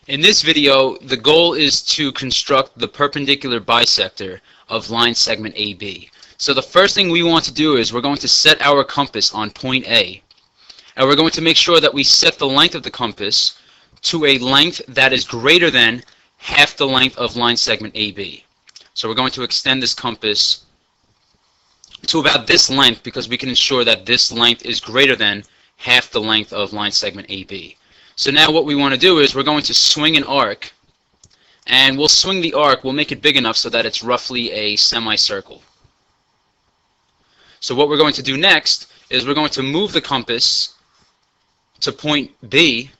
In this video, the goal is to construct the perpendicular bisector of line segment AB. So the first thing we want to do is we're going to set our compass on point A, and we're going to make sure that we set the length of the compass to a length that is greater than half the length of line segment AB. So we're going to extend this compass to about this length because we can ensure that this length is greater than half the length of line segment AB. So now what we want to do is we're going to swing an arc, and we'll swing the arc, we'll make it big enough so that it's roughly a semicircle. So what we're going to do next is we're going to move the compass to point B,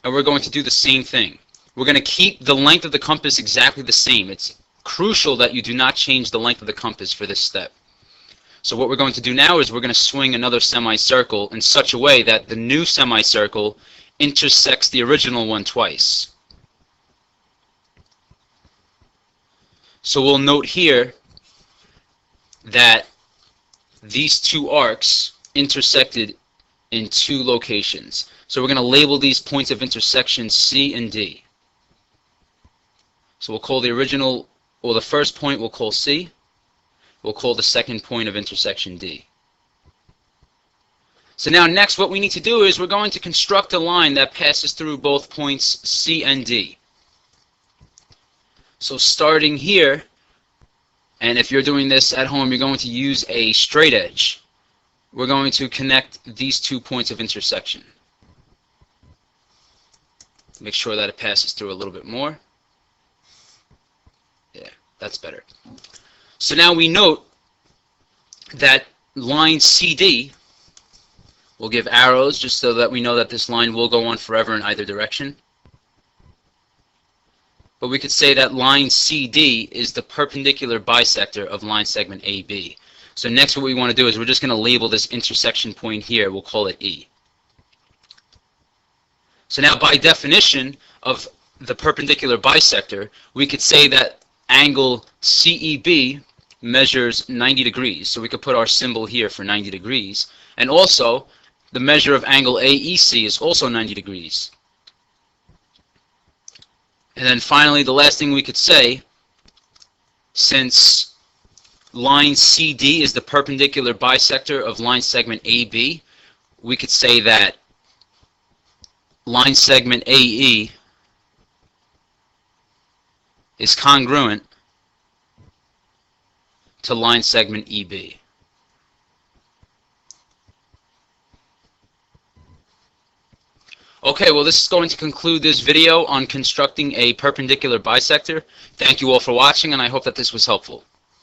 and we're going to do the same thing. We're going to keep the length of the compass exactly the same. It's crucial that you do not change the length of the compass for this step. So what we're going to do now is we're going to swing another semicircle in such a way that the new semicircle intersects the original one twice. So we'll note here that these two arcs intersected in two locations. So we're going to label these points of intersection C and D. So we'll call the original, or the first point we'll call C. We'll call the second point of intersection D. So now next what we need to do is we're going to construct a line that passes through both points C and D. So starting here, and if you're doing this at home, you're going to use a straight edge. We're going to connect these 2 points of intersection. Make sure that it passes through a little bit more. Yeah, that's better. So now we note that line CD, we'll give arrows just so that we know that this line will go on forever in either direction. But we could say that line CD is the perpendicular bisector of line segment AB. So next what we want to do is we're just going to label this intersection point here. We'll call it E. So now by definition of the perpendicular bisector, we could say that angle CEB measures 90 degrees. So we could put our symbol here for 90 degrees. And also, the measure of angle AEC is also 90 degrees. And then finally, the last thing we could say, since line CD is the perpendicular bisector of line segment AB, we could say that line segment AE is congruent to line segment EB. Okay, well this is going to conclude this video on constructing a perpendicular bisector. Thank you all for watching, and I hope that this was helpful.